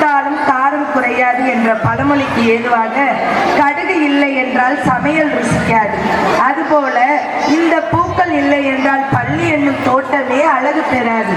சுட்டாலும் காரம் குறையாது என்ற பழமொழிக்கு ஏதுவாக கடுகு இல்லை என்றால் சமையல் ருசிக்காது. அதுபோல இந்த பூக்கள் இல்லை என்றால் பள்ளி என்னும் தோட்டமே அழகு பெறாது.